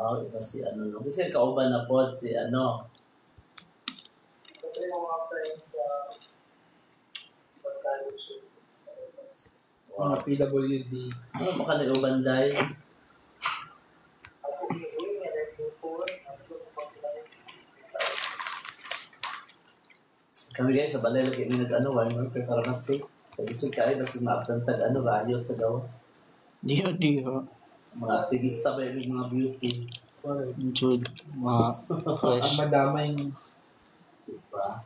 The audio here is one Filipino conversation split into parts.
Iba si ano, no? Kasi kauban na po si ano. Ito yung mga friends sa college. Mga PWD. Ano ba ka nag-uban dahil? Ako yung may nag-report. Kami guys, sa balay lagi may nag-ano, one month para mas safe. Pag-isod ka ay, basta maaptantag ano, rayot sa gawas. Di ho. Mga aktivista ba yung mga beauty? Jude, mga Ang fresh. madamay yung Diba?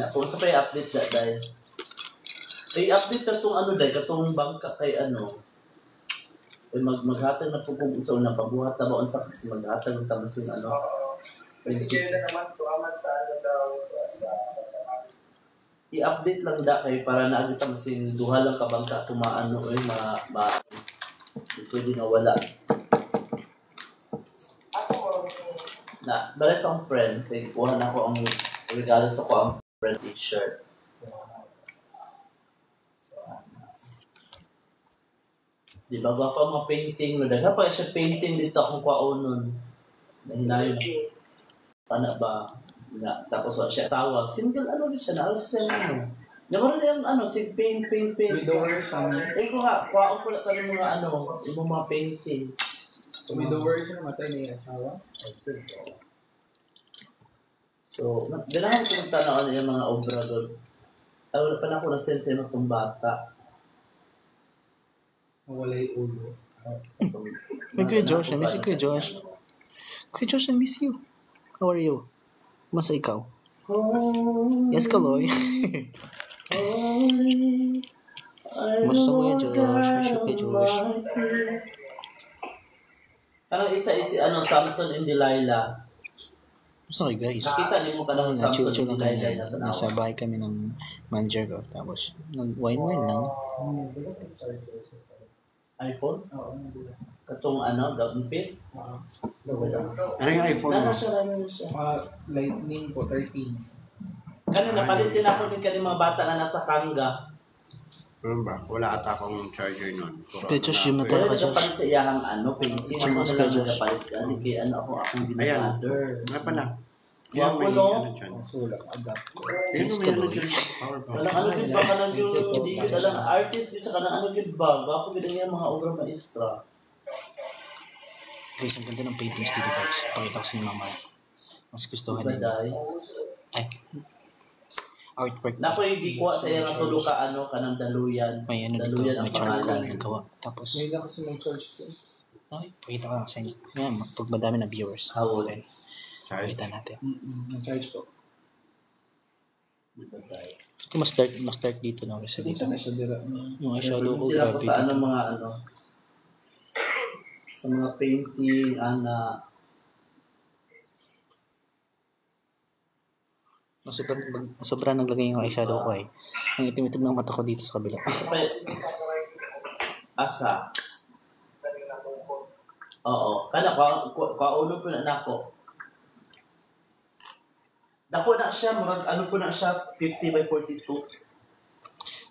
Kung sa pa i-update na dahil. I-update ka itong ano dahil, katong bangka kay ano. Maghatag na po kung sa unang pabuhat na ba unsa kasi maghatag ng tamas yung ano. Kasi kaya naman tuaman sa ano daw sa I-update lang da kay para naagit ang sin duha lang ka bangka tumaano pwede na wala. asa mo Na bala sa akong friend kay kuha na ko ang regalo sa ko ang friend t-shirt. Di ba ba pa mga painting no dagha pa siya painting dito akong kwaon nun. Nahinayon pana ba na tapos wala siya asawa single ano din siya na sa ano. Naman na yung ano si paint. widowers ang Ko nga kwaon ko na kami mga ano yung mga painting. widowers yung matay niya asawa. So, ganahan ko ng tanaw yung mga obra doon. Ay, wala pa na ako na-sense ng itong bata. Wala yung ulo. Hey, Kuya Josh, I miss you, Kuya Josh. Kuya Josh, I miss you. How are you? Masa ikaw? Yes, Kaloy. Musta mo yan, Josh? Miss you, Kuya Josh. Kanang isa ano, Samson and Delilah. Musta kayo, guys? Nakita niyo mo ka ng Samson Chill-chill and lang kami. Delilah na tanaw. Nasa bahay kami ng manager ko. Tapos, nag-wine-wine lang. iPhone? Oo, Katong ano, Golden Piece? Ano yung iPhone mo? Nana siya. mga lightning po 13. Kanina, napalitin ako din kanina mga bata na nasa Kanga. Ano ba? Wala ata akong charger nun. Kuya Josh, yung mata Kaya ka, Josh. nagpalit sa iyang ano, painting. Saan Ako mas na kay lang Josh? nagpalit ka. Kaya ano ako, akong Ayan. ginagader. Nga pala. Wapo, may no? ano dyan. Sulat, adapt. Yan Yes, may ano Kaloy. dyan. Power bank. Walang ano yun ba ka lang yung hindi yun alang artist yun saka ano yun ba? Wapo yun yung mga obra maestra. Guys, ang ganda ng paintings dito, guys. Pakita ko sa inyo mamaya. Mas gustuhan Diba ninyo. dahil? Ay. Artwork. Nako yung gikuha sa iyang tulo ka ano ka ng daluyan. May ano dito, Daluyan ang may charcoal pangalan. nagawa. Tapos, Ngayon ako sa may church din. ay, pakita ko lang sa inyo. Yan, pag madami na viewers. Hawol. Okay. Pakita natin. Nag-charge ko. Diba dahil? Okay, mas dark dito na kasi dito. Dito na siya dira. Yung eyeshadow ko, Tila ko grabe sa ano dito. mga ano. Sa mga painting, ana. Sobrang naglagay yung eyeshadow ko eh. Ang itim-itim ng mata ko dito sa kabila. Asa. kanina ko Oo. Kana kaulo po na nako. Dako na siya, ano po na siya, 50 by 42.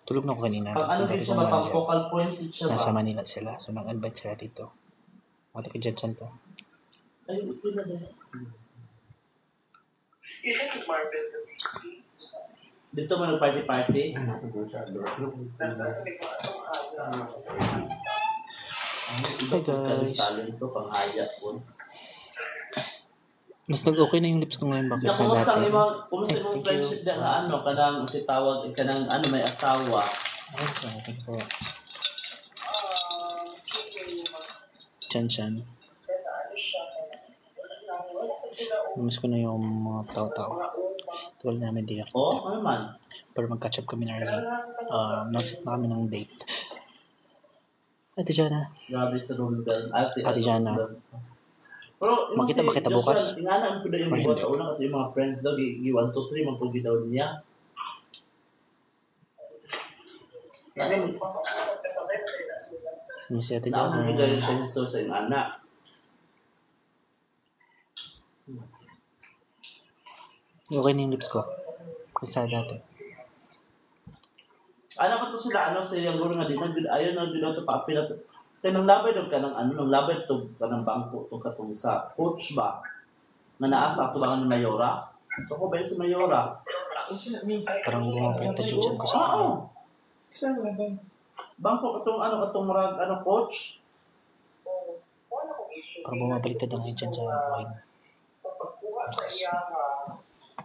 Tulog na ako kanina. Pag ano din siya, Dati ko pang manager. focal point din siya Nasa ba? Manila sila. So, nag-invite sila dito. Mati ka dyan to. Ay, ito na dahil. ilan yung Marvel Dito mo nag-party-party. Ano ko sa door? nasa may mga Hi guys. Talent to, panghaya po. Mas nag-okay na yung lips ko ngayon bakit sa Kumusta ang dati. imong, kumusta Eh, imong thank friendship you. na nga ano, kanang si tawag, kanang ano may asawa. Okay, thank you po. Chan. Namiss ko na yung mga tao-tao. Tulad namin di ako. Oo, ano man. Pero mag-catch up kami na RZ. Nag-set na kami ng date. Ate Jana. Grabe sa Rundal. Si Ate Jana. Pero, Makita ba kita bukas? Tingnan ko na yung Or buwan hindi? sa una kasi yung mga friends daw, gi 1, 2, 3, magpugi daw niya. Miss Ate Naamang Jana. gila siya gusto sa yung anak. Okay na yung lips ko. Kasi dati. Ano ba to sila, ano sa yung guro nga din, ayaw na din ito paapil na to. Kaya nang labay doon ka ng ano, nang labay to ka ng bangko to katong sa coach ba? Nga naasa to ba ng Mayora? So ko ba sa Mayora? Parang bumapita dyan ko sa akin. Oo. Saan nga ba? Bangko katong murag ano coach? Parang bumabaliktad ang dyan sa wine. Sa pagkuha sa iya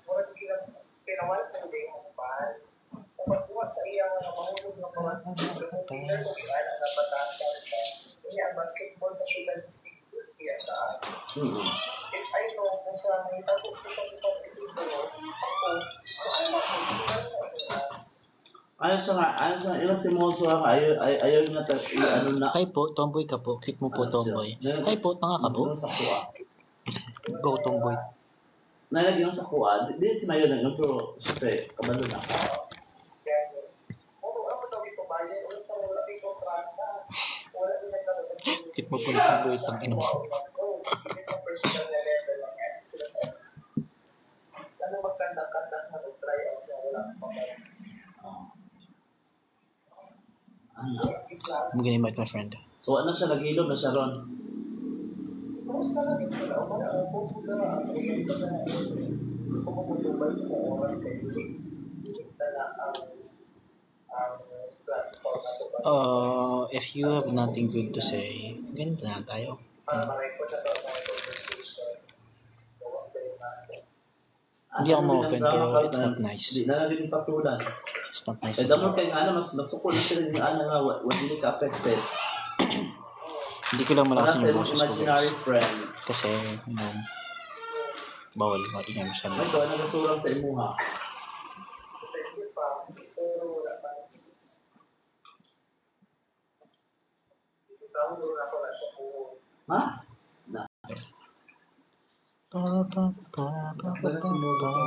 murag pinawal ng day mo pa. Sa pagkuha sa iya mahulog ng mga consider ko giana sa batasan ka. Kaya basketball sa syudad iya ka. If I know kung sa may tago ko sa isip ko, Ano siya, ilang si Monso nga, ayaw nga ano na. Hi po, tomboy ka po. Cute mo po, tomboy. Hi po, tanga ka po. Sa kuha. Go, tomboy. Nalagyan sa kuha, di si Mayo na yun, pero siyempre, kabalo na. Cute mo po na tomboy, tang ino mo. Ano magkanda-kanda na try out sa wala Ano? I'm gonna invite my friend. So ano siya, naghilom na siya ron. Kumusta lang ito na o kaya ang puso na ang iyan ka na kumumutubay sa mga oras kayo kita na ang platform na ito ba If you have nothing good to say, ganito na tayo. para ma-record na ito ang conversation kumusta yung natin Hindi ako ma-offend, pero it's not nice. Hindi na naging patulan. It's not nice. Eh, damon kayo nga mas masukol na sila yung ano nga, hindi ka affected. Hindi ko lang Para malakas sa yung imong boses ko, imaginary guys. friend. Kasi, bawal maingay masyado. Ito, nagasurang sa imuha. effective pa pero wala pa isipang doon ako na siya po Ha? Na. Dala si Mogo sa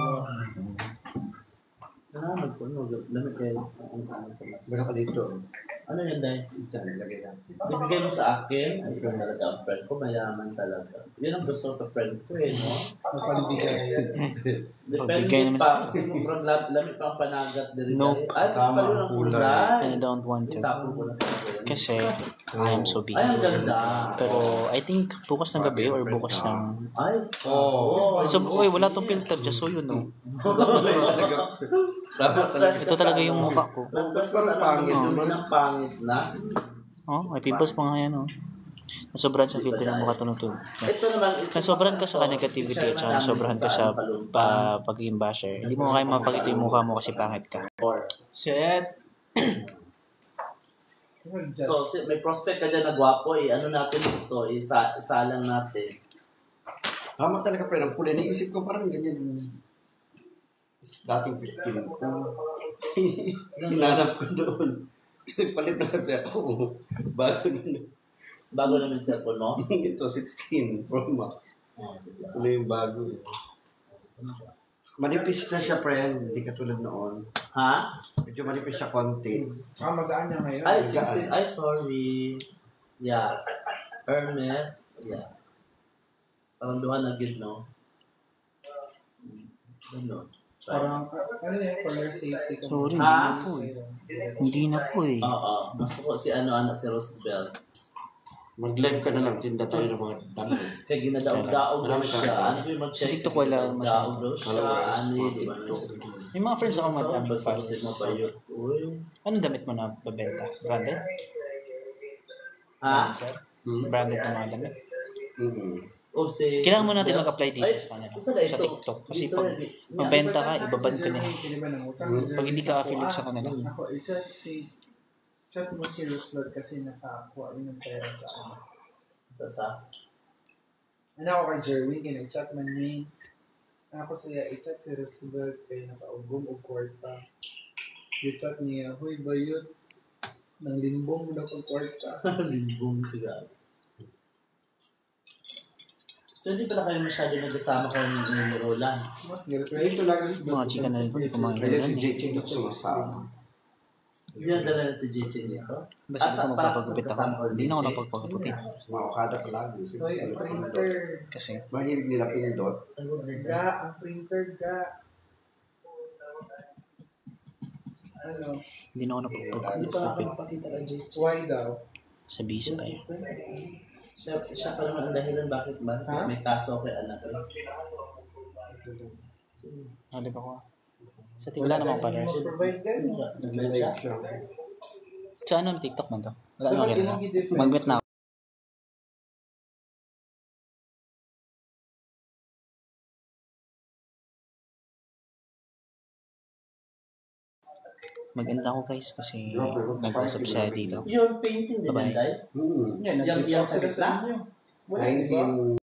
Nagpunog. Lamit kayo. Basta ka dito. Ano yan, Day? Ito, nilagay natin. Ibigay mo sa akin, ay ikaw talaga ang friend ko, mayaman talaga. Yun ang gusto ko sa friend ko eh, no? Napalibigay. Depende Pagbigay naman pa, sa- kasi kung lamit pa ang panagat din. Nope. Ay, mas Tama, palo ng kulay. kulay. I don't want to. Itapon ko na kasi. Kasi, I am so busy. Ay, ang ganda. Pero, I think, bukas ng gabi or bukas ng... Ay, Oo. So, uy, wala tong filter, just so you know. Tapos, Ito talaga yung mukha ko. Basta Parang pangit naman ang pangit na. Oh, may pimples pa nga yan, oh. Nasobrahan sa filter ng mukha tulog-tulog. Ito naman. Nasobrahan ka sa negativity at saka nasobrahan ka sa pagiging basher. Hindi mo kaya mapakita yung mukha mo kasi pangit ka. Shit! So, may prospect ka dyan na gwapo eh. Ano natin ito? Isa lang natin. Tama talaga, pre. Ang kulay. Naisip ko parang ganyan. Dating 15 ko. Hinanap ko doon. Palit na kasi ako. Bago na. Bago naman sa cellphone mo. Ito, 16 Pro Max. Ito na yung bago eh. Manipis na siya, friend. Hindi katulad noon. Ha? Medyo manipis siya konti. Magaan niya ngayon. Ay, sorry. Yeah. Hermes. Yeah. Parang duha na gid, no? Ano? Parang, ano yun, for your safety. Sorry, hindi Ha? na po eh. Hindi na po eh. Oo. Gusto ko si anak si Roosevelt. Mag-live ka na lang. Tinda tayo ng mga dami. Kaya ginadaog-daog daw Marami siya. ka. Ano yung mag-check? Sa TikTok wala masyado. Daog daw siya. Ano yun, di ba? May mga friends ako madaming Pagsagot followers. mo pa yun. Uy. Anong damit mo na babenta? Branded? Ha? Sir? Hmm? Branded na mga damit? O si... Kailangan mo natin mag-apply dito Ay, sa kanila. gusto na Sa ito. TikTok. Kasi Gusto pag na- mabenta ka, ibabad ka nila. Hindi ba nangutang? Pag hindi ka affiliate sa kanila. Ako, chat mo si Roosevelt kasi nakakuha rin ng pera sa ano. Sa... Ano ako kay Jerwin, kinag-chat man niya. Ako siya, i-chat si Roosevelt kaya nakaugong o kwarta. I-chat niya, huy ba yun? Nang limbong mo na pag kwarta. Limbong tiga. So, hindi pala kayo masyado nagkasama ko ng Roland. Ito lang. Mga chika na rin po, hindi ko mga Kaya si ganyan eh. JJ na sumasama. Diyan dala sa JC nito. Basta Asa, ako magpapagupit para sa ako. Hindi na ako napagpagupit. Mga Okada palagi. Hoy, ang printer. Kasi, Mahilig nila pinindot. Ga, ang printer, ga. Ano? hindi na ako Hindi pa napagpagupit. nakapakita kay JC. Why daw? Sa bisa kayo. Siya pa naman ang dahilan bakit ba Ha? may kaso kay anak ko. Di ba ko? Sa wala namang followers. Provide ka. Nag-live siya. Sa ano, TikTok man to? Wala Dapat naman yun kilala. ang i-difference. Mag-meet na ako. Mag-end ako guys kasi nag-usap siya dito. Yun, painting din Bye-bye. yan tayo. Hmm. Yan, Yung nag-reach out sa sila gitna? sa inyo. Wala, di ba? 19